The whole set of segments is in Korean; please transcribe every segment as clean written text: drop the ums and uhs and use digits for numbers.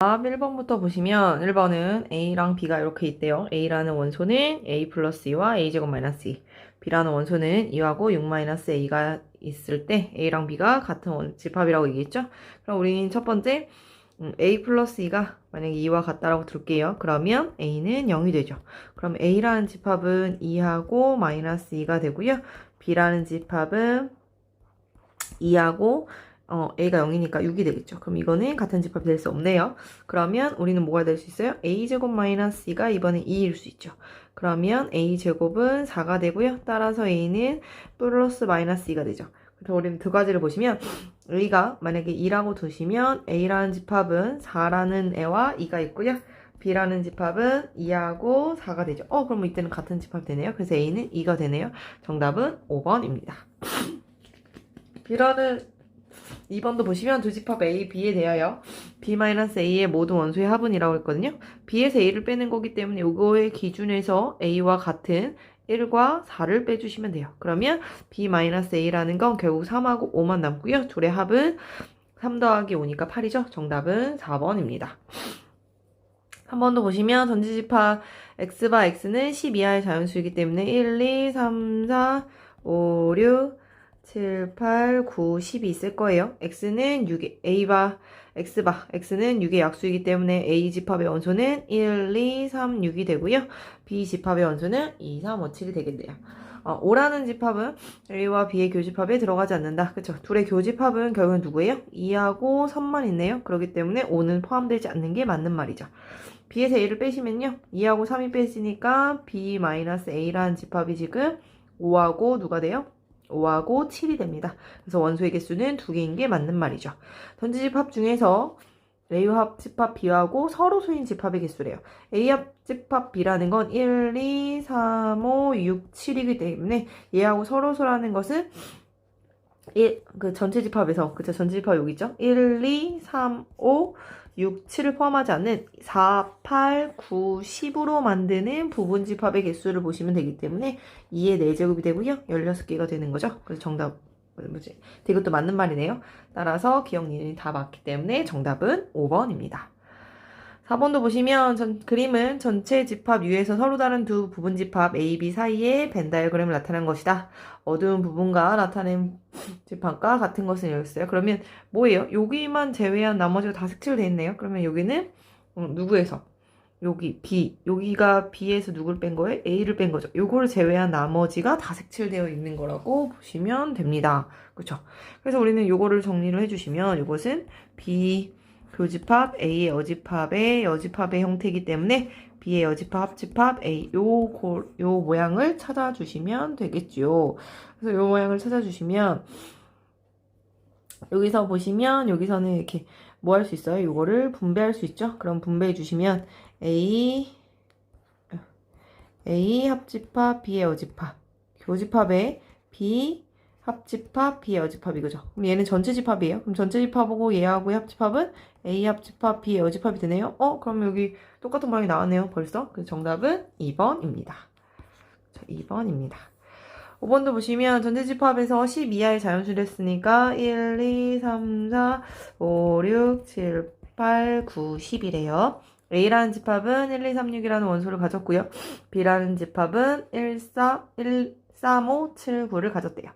1번부터 보시면 1번은 A랑 B가 이렇게 있대요. A라는 원소는 A 플러스 2와 A제곱 마이너스 2. B라는 원소는 2하고 6 마이너스 A가 있을 때 A랑 B가 같은 집합이라고 얘기했죠. 그럼 우리는 첫 번째 A 플러스 2가 만약에 2와 같다라고 둘게요. 그러면 A는 0이 되죠. 그럼 A라는 집합은 2하고 마이너스 2가 되고요. B라는 집합은 2하고 A가 0이니까 6이 되겠죠. 그럼 이거는 같은 집합이 될 수 없네요. 그러면 우리는 뭐가 될 수 있어요? A제곱 마이너스 2가 이번에 2일 수 있죠. 그러면 A제곱은 4가 되고요. 따라서 A는 플러스 마이너스 2가 되죠. 그래서 우리는 두 가지를 보시면 A가 만약에 2라고 두시면 A라는 집합은 4라는 애와 2가 있고요. B라는 집합은 2하고 4가 되죠. 그럼 이때는 같은 집합이 되네요. 그래서 A는 2가 되네요. 정답은 5번입니다. B라는 2번도 보시면 두 집합 A, B에 대하여 B-A의 모든 원소의 합은이라고 했거든요. B에서 A를 빼는 거기 때문에 이거의 기준에서 A와 같은 1과 4를 빼주시면 돼요. 그러면 B-A라는 건 결국 3하고 5만 남고요. 둘의 합은 3 더하기 5니까 8이죠. 정답은 4번입니다. 한 번 더 보시면 전지집합 X바 X는 10 이하의 자연수이기 때문에 1, 2, 3, 4, 5, 6, 7, 8, 9, 10이 있을 거예요. X는 6의, X는 6의 약수이기 때문에 A 집합의 원소는 1, 2, 3, 6이 되고요. B 집합의 원소는 2, 3, 5, 7이 되겠네요. 5라는 집합은 A와 B의 교집합에 들어가지 않는다. 그쵸? 둘의 교집합은 결국은 누구예요? 2하고 3만 있네요. 그렇기 때문에 5는 포함되지 않는 게 맞는 말이죠. B에서 A를 빼시면요. 2하고 3이 빼지니까 B-A라는 집합이 지금 5하고 누가 돼요? 5하고 7이 됩니다. 그래서 원소의 개수는 2개인 게 맞는 말이죠. 전지집합 중에서 A 합집합 B하고 서로 수인 집합의 개수래요. A 합집합 B라는 건 1, 2, 3, 5, 6, 7이기 때문에 얘하고 서로 수라는 것은 그 전체 집합에서 그쵸? 전체 집합 여기 있죠? 1, 2, 3, 5, 6, 7을 포함하지 않는 4, 8, 9, 10으로 만드는 부분 집합의 개수를 보시면 되기 때문에 2의 4제곱이 되고요. 16개가 되는 거죠. 그래서 정답 뭐지? 이것도 맞는 말이네요. 따라서 기억 니은이 다 맞기 때문에 정답은 5번입니다. 4번도 보시면 그림은 전체 집합 U에서 서로 다른 두 부분 집합 A, B 사이의 벤 다이어그램을 나타낸 것이다. 어두운 부분과 나타낸 집합과 같은 것을 이뤘어요. 그러면 뭐예요? 여기만 제외한 나머지가 다 색칠되어 있네요. 그러면 여기는 누구에서? 여기 B, 여기가 B에서 누굴 뺀 거예요? A를 뺀 거죠. 요거를 제외한 나머지가 다 색칠되어 있는 거라고 보시면 됩니다. 그렇죠? 그래서 우리는 요거를 정리를 해주시면 이것은 B 교집합 A의 여집합의 형태이기 때문에 B의 여집합 합집합 A 요 모양을 찾아주시면 되겠죠. 그래서 요 모양을 찾아주시면 여기서 보시면 여기서는 이렇게 뭐 할 수 있어요? 요거를 분배할 수 있죠? 그럼 분배해 주시면 A 합집합 B의 여집합 교집합의 B 합집합 B의 여집합 이거죠. 그럼 얘는 전체 집합이에요. 그럼 전체 집합하고 얘하고의 합집합은 A 합집합 B의 여집합이 되네요. 그럼 여기 똑같은 모양이 나왔네요. 벌써. 그래서 정답은 2번입니다. 2번입니다. 5번도 보시면 전체 집합에서 10 이하의 자연수를 했으니까 1, 2, 3, 4, 5, 6, 7, 8, 9, 10이래요. A라는 집합은 1, 2, 3, 6이라는 원소를 가졌고요. B라는 집합은 1, 3, 5, 7, 9를 가졌대요.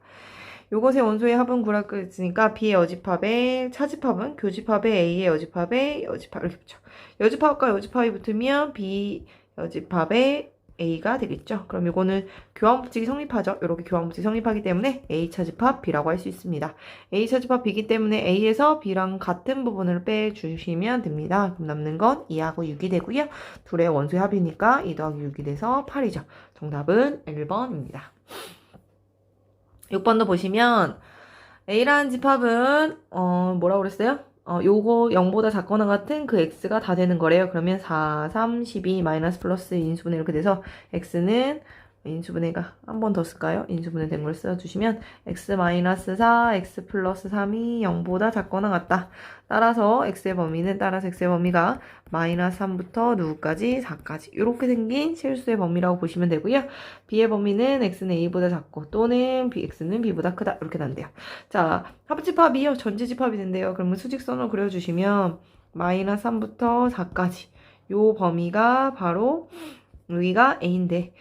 요것의 원소의 합은 구라고 했으니까 B의 여집합의 차집합은 교집합의 A의 여집합의 여집합 이렇게 붙여. 여집합과 여집합이 붙으면 B 여집합의 A가 되겠죠. 그럼 이거는 교환법칙이 성립하죠. 이렇게 교환법칙이 성립하기 때문에 A 차집합 B라고 할 수 있습니다. A 차집합 B이기 때문에 A에서 B랑 같은 부분을 빼주시면 됩니다. 그럼 남는 건 2하고 6이 되고요. 둘의 원소의 합이니까 2 더하기 6이 돼서 8이죠. 정답은 1번입니다. 6번도 보시면 A라는 집합은 뭐라고 그랬어요? 요거 0보다 작거나 같은 그 x가 다 되는 거래요. 그러면 4, 3, 12, 마이너스 플러스 인수분해 이렇게 돼서 x는 인수분해가 한 번 더 쓸까요? 인수분해 된 걸 써주시면 x 마이너스 4, x 플러스 3이 0보다 작거나 같다. 따라서 x의 범위가 마이너스 3부터 누구까지? 4까지 이렇게 생긴 실수의 범위라고 보시면 되고요. b의 범위는 x는 a보다 작고 또는 x는 b보다 크다 이렇게 난대요. 자, 합집합이요. 전체집합이 된대요. 그러면 수직선을 그려주시면 마이너스 3부터 4까지 요 범위가 바로 여기가 A인데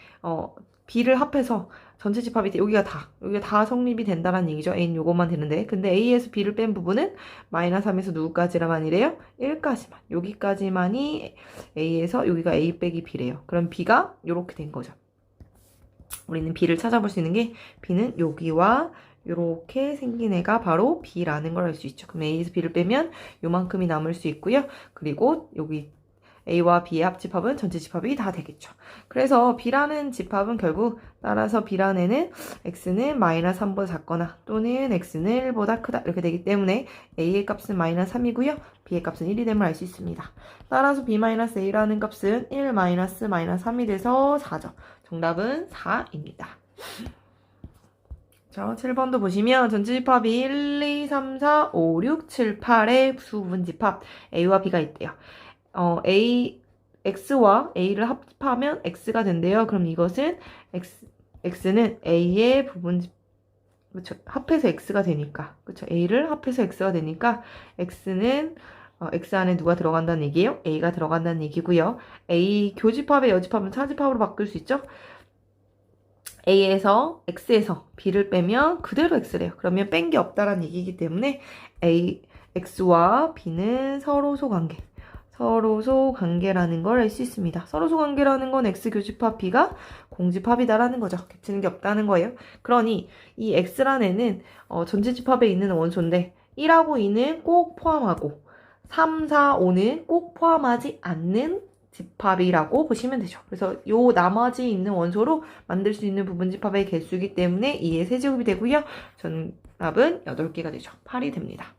B를 합해서 전체 집합이 여기가 다 성립이 된다는 얘기죠. A는 요것만 되는데 근데 A에서 B를 뺀 부분은 마이너스 3에서 누구까지라만 이래요? 1까지만. 여기까지만이 A에서 여기가 A 빼기 B래요. 그럼 B가 요렇게 된 거죠. 우리는 B를 찾아볼 수 있는 게 B는 여기와 요렇게 생긴 애가 바로 B라는 걸 알 수 있죠. 그럼 A에서 B를 빼면 요만큼이 남을 수 있고요. 그리고 여기 A와 B의 합집합은 전체 집합이 다 되겠죠. 그래서 B라는 집합은 결국 따라서 B라는 애는 X는 마이너스 3보다 작거나 또는 X는 1보다 크다 이렇게 되기 때문에 A의 값은 마이너스 3이고요. B의 값은 1이 됨을 알 수 있습니다. 따라서 B-A라는 값은 1 마이너스 3이 돼서 4죠. 정답은 4입니다. 자, 7번도 보시면 전체 집합이 1, 2, 3, 4, 5, 6, 7, 8의 수분 집합 A와 B가 있대요. X와 A를 합하면 X가 된대요. 그럼 이것은 X는 A의 그렇죠. 합해서 X가 되니까. 그렇죠. A를 합해서 X가 되니까 X는 X 안에 누가 들어간다는 얘기예요? A가 들어간다는 얘기고요. A 교집합의 여집합은 차집합으로 바꿀 수 있죠? A에서 X에서 B를 빼면 그대로 X래요. 그러면 뺀 게 없다라는 얘기이기 때문에 X와 B는 서로소 관계라는 걸 알 수 있습니다. 서로소 관계라는 건 X 교집합 B가 공집합이다라는 거죠. 겹치는 게 없다는 거예요. 그러니 이 X라는 애는 전체 집합에 있는 원소인데 1하고 2는 꼭 포함하고 3, 4, 5는 꼭 포함하지 않는 집합이라고 보시면 되죠. 그래서 요 나머지 있는 원소로 만들 수 있는 부분 집합의 개수이기 때문에 2의 세제곱이 되고요. 정답은 8개가 되죠. 8이 됩니다.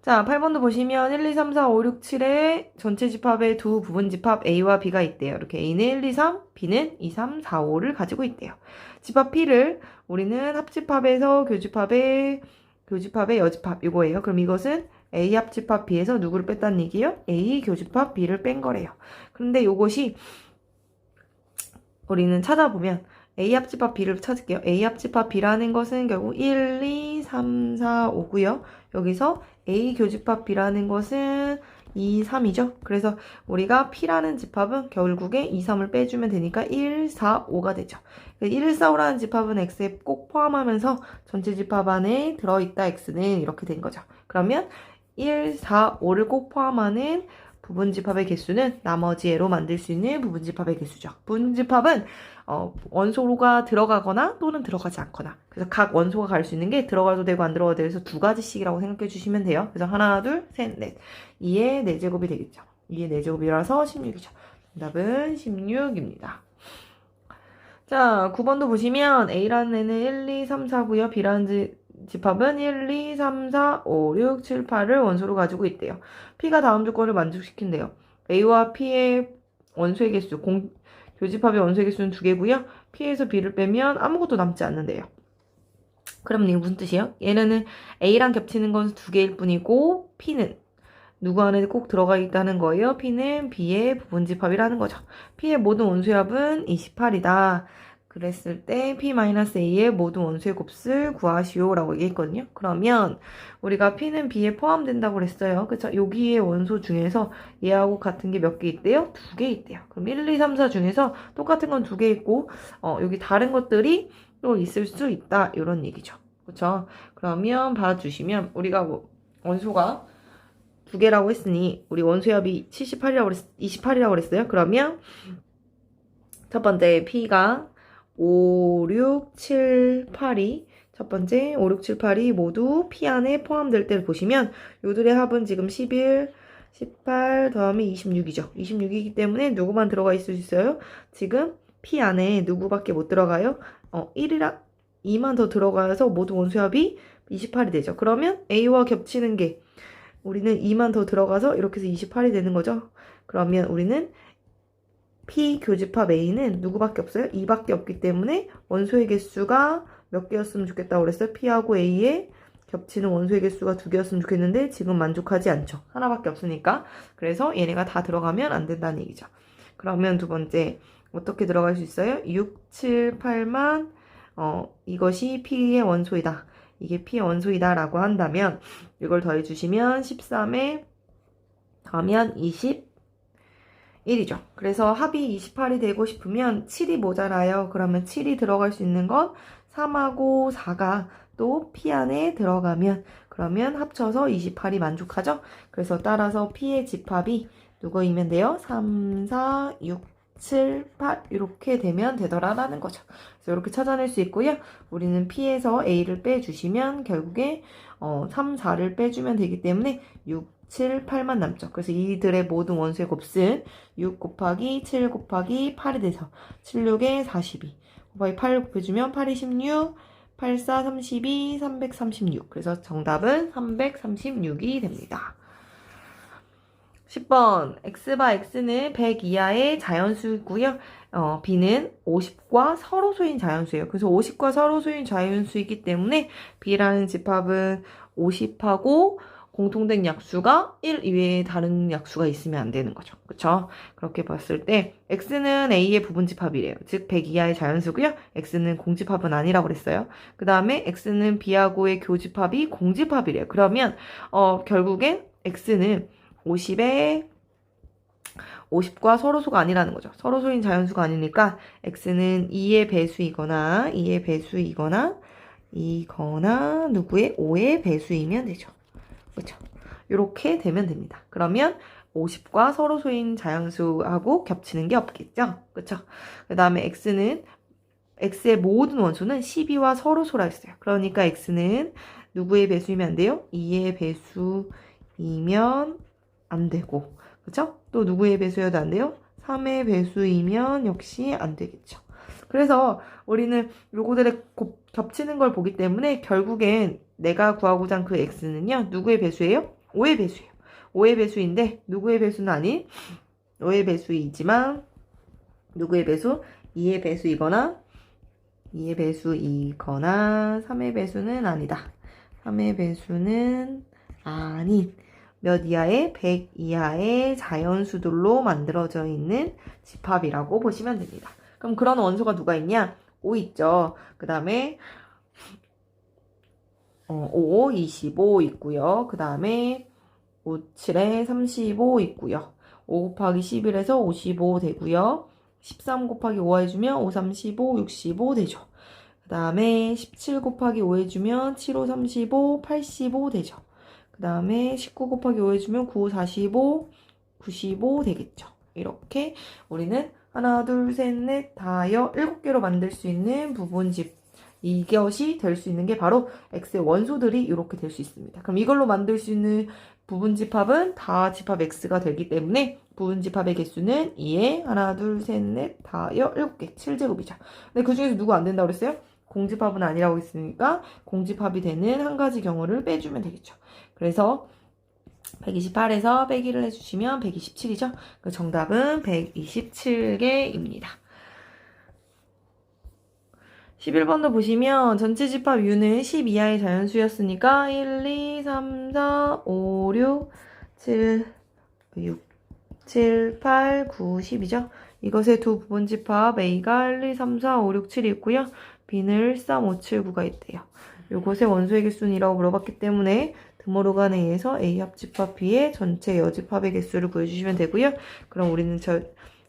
자, 8번도 보시면 1, 2, 3, 4, 5, 6, 7의 전체 집합의 두 부분 집합 A와 B가 있대요. 이렇게 A는 1, 2, 3, B는 2, 3, 4, 5를 가지고 있대요. 집합 P를 우리는 합집합에서 교집합의 여집합 이거예요. 그럼 이것은 A 합집합 B에서 누구를 뺐다는 얘기예요? A 교집합 B를 뺀 거래요. 그런데 이것이 우리는 찾아보면 A 합집합 B를 찾을게요. A 합집합 B라는 것은 결국 1, 2, 3, 4, 5고요. 여기서 A 교집합 B라는 것은 2, 3이죠. 그래서 우리가 P라는 집합은 결국에 2, 3을 빼주면 되니까 1, 4, 5가 되죠. 1, 4, 5라는 집합은 X에 꼭 포함하면서 전체 집합 안에 들어있다 X는 이렇게 된 거죠. 그러면 1, 4, 5를 꼭 포함하는 부분집합의 개수는 나머지 애로 만들 수 있는 부분집합의 개수죠. 부분집합은 원소가 들어가거나 또는 들어가지 않거나. 그래서 각 원소가 갈 수 있는 게 들어가도 되고 안 들어가도 돼서 두 가지씩이라고 생각해 주시면 돼요. 그래서 하나, 둘, 셋, 넷. 2의 4제곱이 되겠죠. 2의 4제곱이라서 16이죠. 정답은 16입니다. 자, 9번도 보시면 A라는 애는 1, 2, 3, 4고요. B라는 집합은 1, 2, 3, 4, 5, 6, 7, 8을 원소로 가지고 있대요. P가 다음 조건을 만족시킨대요. A와 P의 원소의 개수, 교집합의 원소의 개수는 2개고요. P에서 B를 빼면 아무것도 남지 않는데요. 그럼 이게 무슨 뜻이에요? 얘네는 A랑 겹치는 건 2개일 뿐이고 P는 누구 안에 꼭 들어가 있다는 거예요. P는 B의 부분집합이라는 거죠. P의 모든 원소의 합은 28이다. 그랬을 때 P-A의 모든 원소의 곱을 구하시오 라고 얘기했거든요. 그러면 우리가 P는 B에 포함된다고 그랬어요. 그쵸? 여기에 원소 중에서 얘하고 같은 게 몇 개 있대요? 2개 있대요. 그럼 1, 2, 3, 4 중에서 똑같은 건 2개 있고 여기 다른 것들이 또 있을 수 있다. 이런 얘기죠. 그쵸? 그러면 봐주시면 우리가 원소가 2개라고 했으니 우리 원소의 합이 28이라고 그랬어요. 그러면 첫 번째 P가 5, 6, 7, 8이 첫 번째 5, 6, 7, 8이 모두 P 안에 포함될 때를 보시면 요들의 합은 지금 11, 18 더하면 26이죠. 26이기 때문에 누구만 들어가 있을 수 있어요? 지금 P 안에 누구밖에 못 들어가요? 1이랑 2만 더 들어가서 모두 원소의 합이 28이 되죠. 그러면 A와 겹치는 게 우리는 2만 더 들어가서 이렇게 해서 28이 되는 거죠. 그러면 우리는 P 교집합 A는 누구밖에 없어요? 2밖에 없기 때문에 원소의 개수가 몇 개였으면 좋겠다고 그랬어요? P하고 A의 겹치는 원소의 개수가 2개였으면 좋겠는데 지금 만족하지 않죠. 하나밖에 없으니까. 그래서 얘네가 다 들어가면 안 된다는 얘기죠. 그러면 두 번째 어떻게 들어갈 수 있어요? 6, 7, 8만 이것이 P의 원소이다. 이게 P의 원소이다 라고 한다면 이걸 더해주시면 13에 가면 21이죠. 그래서 합이 28이 되고 싶으면 7이 모자라요. 그러면 7이 들어갈 수 있는 건 3하고 4가 또 P 안에 들어가면 그러면 합쳐서 28이 만족하죠. 그래서 따라서 P의 집합이 누구이면 돼요? 3, 4, 6, 7, 8 이렇게 되면 되더라라는 거죠. 그래서 이렇게 찾아낼 수 있고요. 우리는 P에서 A를 빼주시면 결국에 3, 4를 빼주면 되기 때문에 6, 7, 8만 남죠. 그래서 이들의 모든 원수의 곱은 6 곱하기 7 곱하기 8이 돼서 7, 6에 42 곱하기 8 곱해주면 8이 16, 8, 4, 32, 336. 그래서 정답은 336이 됩니다. 10번 x바 x는 100 이하의 자연수이고요. b는 50과 서로소인 자연수예요. 그래서 50과 서로소인 자연수이기 때문에 b라는 집합은 50하고 공통된 약수가 1 이외에 다른 약수가 있으면 안 되는 거죠. 그쵸? 그렇게 봤을 때 x는 a의 부분집합이래요. 즉 100 이하의 자연수고요. x는 공집합은 아니라고 그랬어요. 그 다음에 x는 b하고의 교집합이 공집합이래요. 그러면 결국엔 x는 50과 서로소가 아니라는 거죠. 서로소인 자연수가 아니니까 x는 2의 배수이거나 누구의 5의 배수이면 되죠. 그렇죠? 이렇게 되면 됩니다. 그러면 50과 서로소인 자연수하고 겹치는 게 없겠죠. 그렇죠? 그 다음에 x의 모든 원소는 12와 서로소라 했어요. 그러니까 x는 누구의 배수이면 안 돼요? 2의 배수이면 안 되고, 그쵸? 또 누구의 배수여도 안 돼요? 3의 배수이면 역시 안 되겠죠. 그래서 우리는 요거들의 겹치는 걸 보기 때문에 결국엔 내가 구하고자 한 그 x는요, 누구의 배수예요? 5의 배수예요. 5의 배수인데, 누구의 배수는 아닌 5의 배수이지만, 누구의 배수? 2의 배수이거나, 3의 배수는 아니다. 3의 배수는 아닌, 몇 이하의? 100 이하의 자연수들로 만들어져 있는 집합이라고 보시면 됩니다. 그럼 그런 원소가 누가 있냐? 5 있죠. 그 다음에 5, 25 있고요. 그 다음에 5, 7에 35 있고요. 5 곱하기 11에서 55 되고요. 13 곱하기 5 해주면 5, 35, 65 되죠. 그 다음에 17 곱하기 5 해주면 7, 5, 35, 85 되죠. 그 다음에 19 곱하기 5 해주면 9, 45, 95 되겠죠. 이렇게 우리는 하나, 둘, 셋, 넷, 다여 7개로 만들 수 있는 부분집 이것이 될 수 있는 게 바로 x의 원소들이 이렇게 될 수 있습니다. 그럼 이걸로 만들 수 있는 부분집합은 다 집합 x가 되기 때문에 부분집합의 개수는 2에 하나, 둘, 셋, 넷, 다여 7개, 7제곱이죠. 근데 그 중에서 누구 안 된다고 그랬어요? 공집합은 아니라고 했으니까 공집합이 되는 한 가지 경우를 빼주면 되겠죠. 그래서 128에서 빼기를 해주시면 127이죠. 그 정답은 127개입니다. 11번도 보시면 전체 집합 U는 10 이하의 자연수였으니까 1, 2, 3, 4, 5, 6, 7, 8, 9, 10이죠. 이것의 두 부분 집합 A가 1, 2, 3, 4, 5, 6, 7이 있고요. B는 1, 3, 5, 7, 9가 있대요. 이것의 원소의 개수는 2라고 물어봤기 때문에 드모르간에 의해서 A 합집합 B의 전체 여집합의 개수를 구해주시면 되고요. 그럼 우리는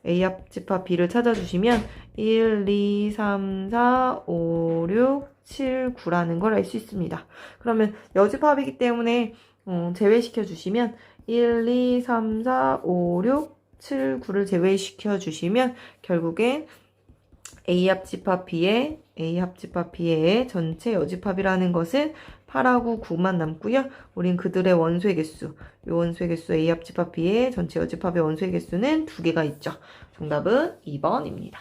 A 합집합 B를 찾아주시면 1, 2, 3, 4, 5, 6, 7, 9라는 걸 알 수 있습니다. 그러면 여집합이기 때문에 제외시켜 주시면 1, 2, 3, 4, 5, 6, 7, 9를 제외시켜 주시면 결국엔 A 합집합 B의 전체 여집합이라는 것은 8하고 9만 남고요. 우린 그들의 원소의 개수, 이 원소의 개수 A 합집합 B의 전체 여집합의 원소의 개수는 2개가 있죠. 정답은 2번입니다.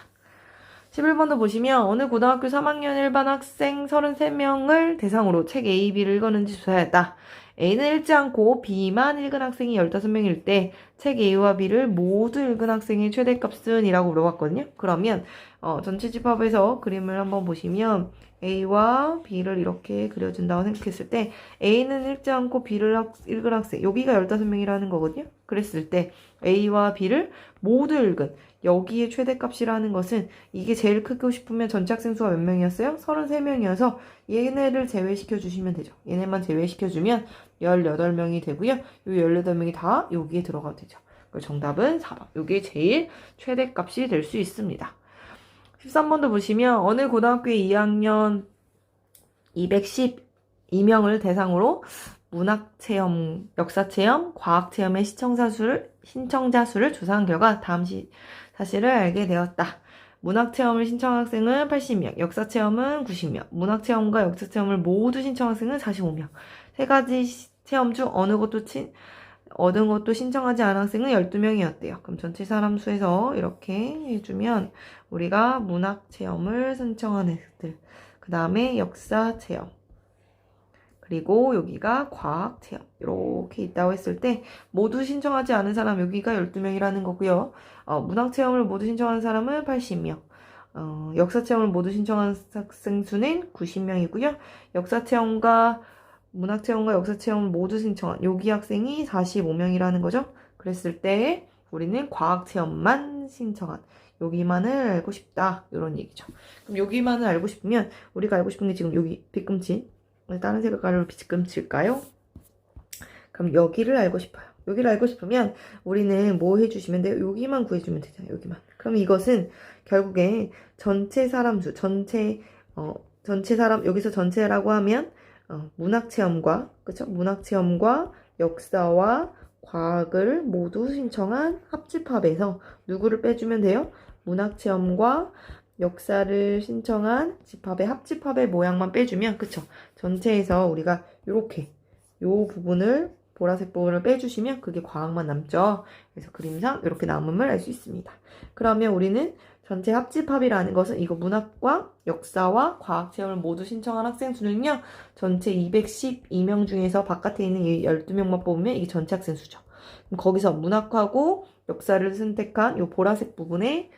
11번도 보시면 어느 고등학교 3학년 일반 학생 33명을 대상으로 책 A, B를 읽었는지 조사했다. A는 읽지 않고 B만 읽은 학생이 15명일 때 책 A와 B를 모두 읽은 학생의 최대값은 이라고 물어봤거든요. 그러면 전체 집합에서 그림을 한번 보시면 A와 B를 이렇게 그려준다고 생각했을 때 A는 읽지 않고 B를 읽은 학생 여기가 15명이라는 거거든요. 그랬을 때 A와 B를 모두 읽은 여기에 최대값이라는 것은 이게 제일 크고 싶으면 전체 학생 수가 몇 명이었어요? 33명이어서 얘네를 제외시켜 주시면 되죠. 얘네만 제외시켜 주면 18명이 되고요. 이 18명이 다 여기에 들어가도 되죠. 그래서 정답은 4번. 이게 제일 최대값이 될 수 있습니다. 13번도 보시면 어느 고등학교의 2학년 212명을 대상으로 문학체험, 역사체험, 과학체험의 신청자 수를 조사한 결과 다음 사실을 알게 되었다. 문학체험을 신청한 학생은 80명, 역사체험은 90명, 문학체험과 역사체험을 모두 신청한 학생은 45명. 세 가지 체험 중 얻은 것도 신청하지 않은 학생은 12명이었대요. 그럼 전체 사람 수에서 이렇게 해주면 우리가 문학체험을 신청한 애들, 그 다음에 역사체험, 그리고 여기가 과학체험 이렇게 있다고 했을 때 모두 신청하지 않은 사람 여기가 12명이라는 거고요. 문학체험을 모두 신청한 사람은 80명, 역사체험을 모두 신청한 학생 수는 90명이고요. 문학체험과 역사체험을 모두 신청한 여기 학생이 45명이라는 거죠. 그랬을 때 우리는 과학체험만 신청한 여기만을 알고 싶다 이런 얘기죠. 그럼 여기만을 알고 싶으면 우리가 알고 싶은 게 지금 여기 빗금치 다른 색깔로 빗금칠까요? 그럼 여기를 알고 싶어요. 여기를 알고 싶으면 우리는 뭐 해주시면 돼요? 여기만 구해주면 되잖아요. 여기만. 그럼 이것은 결국에 전체 사람 수, 전체 사람, 여기서 전체라고 하면 문학체험과, 그쵸? 문학체험과 역사와 과학을 모두 신청한 합집합에서 누구를 빼주면 돼요? 문학체험과 역사를 신청한 집합의 합집합의 모양만 빼주면, 그쵸? 전체에서 우리가 요렇게, 요 부분을, 보라색 부분을 빼주시면 그게 과학만 남죠. 그래서 그림상 이렇게 남음을 알 수 있습니다. 그러면 우리는 전체 합집합이라는 것은 이거 문학과 역사와 과학체험을 모두 신청한 학생 수는요. 전체 212명 중에서 바깥에 있는 이 12명만 뽑으면 이게 전체 학생 수죠. 그럼 거기서 문학하고 역사를 선택한 요 보라색 부분에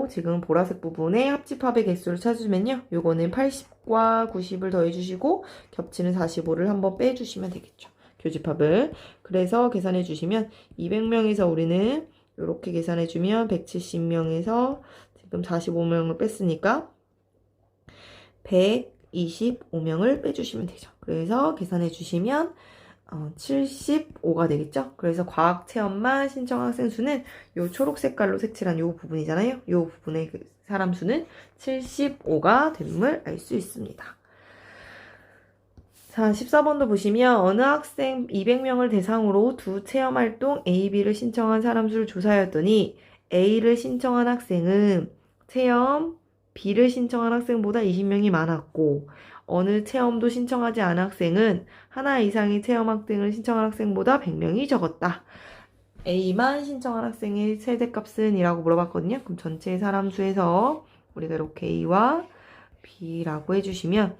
지금 보라색 부분에 합집합의 개수를 찾으면요. 요거는 80과 90을 더해주시고 겹치는 45를 한번 빼주시면 되겠죠. 교집합을. 그래서 계산해 주시면 200명에서 우리는 이렇게 계산해주면 170명에서 지금 45명을 뺐으니까 125명을 빼주시면 되죠. 그래서 계산해주시면 75가 되겠죠. 그래서 과학체험만 신청한 학생 수는 이 초록 색깔로 색칠한 이 부분이잖아요. 이 부분의 사람 수는 75가 됨을 알 수 있습니다. 자, 14번도 보시면 어느 학생 200명을 대상으로 두 체험활동 A, B를 신청한 사람 수를 조사하였더니 A를 신청한 학생은 체험 B를 신청한 학생보다 20명이 많았고 어느 체험도 신청하지 않은 학생은 하나 이상의 체험 학생을 신청한 학생보다 100명이 적었다. A만 신청한 학생의 세대값은 이라고 물어봤거든요. 그럼 전체 사람 수에서 우리가 이렇게 A와 B라고 해주시면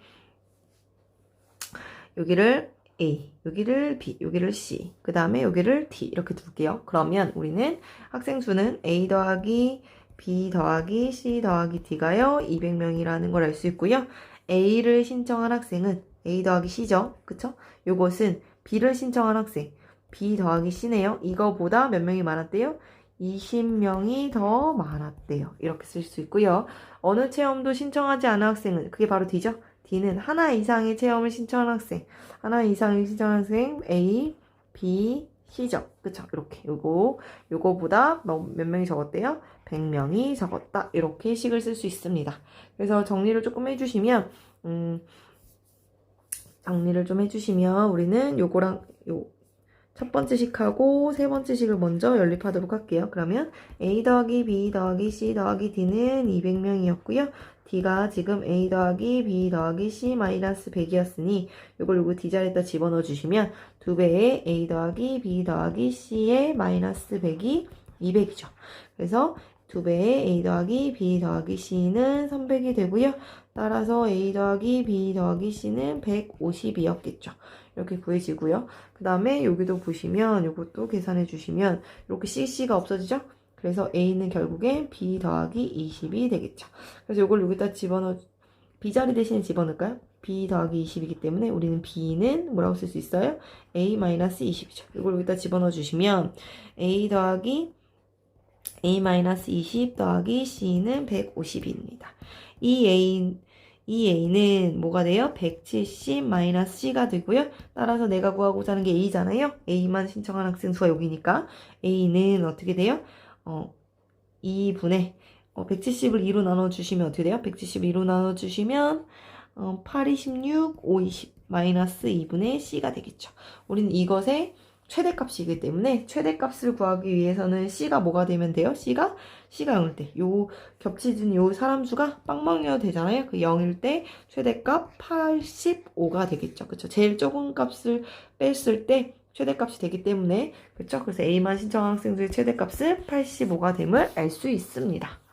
여기를 A, 여기를 B, 여기를 C, 그 다음에 여기를 D 이렇게 둘게요. 그러면 우리는 학생 수는 A 더하기 B 더하기 C 더하기 D가요 200명이라는 걸 알 수 있고요. A를 신청한 학생은 A 더하기 C죠. 그쵸? 요것은 B를 신청한 학생 B 더하기 C네요. 이거보다 몇 명이 많았대요? 20명이 더 많았대요. 이렇게 쓸 수 있고요. 어느 체험도 신청하지 않은 학생은 그게 바로 D죠. D는 하나 이상의 체험을 신청한 학생, 하나 이상의 신청한 학생 A, B, C죠. 그쵸? 이렇게 요거보다 몇 명이 적었대요? 100명이 적었다. 이렇게 식을 쓸 수 있습니다. 그래서 정리를 조금 해주시면 우리는 요거랑 첫 번째 식하고 세 번째 식을 먼저 연립하도록 할게요. 그러면 A 더하기 B 더하기 C 더하기 D는 200명이었고요. D가 지금 A 더하기 B 더하기 C 마이너스 100이었으니 요거 D자리에다 집어넣어 주시면 2배의 A 더하기 B 더하기 C의 마이너스 100이 200이죠. 그래서 2배의 A 더하기 B 더하기 C는 300이 되고요. 따라서 A 더하기 B 더하기 C는 150이었겠죠. 이렇게 구해지고요. 그 다음에 여기도 보시면 이것도 계산해 주시면 이렇게 CC가 없어지죠? 그래서 A는 결국에 B 더하기 20이 되겠죠. 그래서 이걸 여기다 집어넣어 B자리 대신에 집어넣을까요? B 더하기 20이기 때문에 우리는 B는 뭐라고 쓸 수 있어요? A-20이죠. 이걸 여기다 집어넣어 주시면 A 더하기 A-20 더하기 C는 150입니다. 이 A는 뭐가 돼요? 170-C가 되고요. 따라서 내가 구하고자 하는 게 A잖아요. A만 신청한 학생 수가 여기니까 A는 어떻게 돼요? 2분의 170을 2로 나눠주시면 어떻게 돼요? 170을 2로 나눠주시면 8, 26, 5, 20 마이너스 2분의 C가 되겠죠. 우리는 이것의 최대값이기 때문에 최대값을 구하기 위해서는 C가 뭐가 되면 돼요? C가 0일 때 요 겹치진 요 사람 수가 빵빵이어도 되잖아요. 그 0일 때 최대값 85가 되겠죠. 그쵸? 제일 적은 값을 뺐을 때 최대값이 되기 때문에 그쵸? 그래서 A만 신청한 학생들의 최대값은 85가 됨을 알 수 있습니다.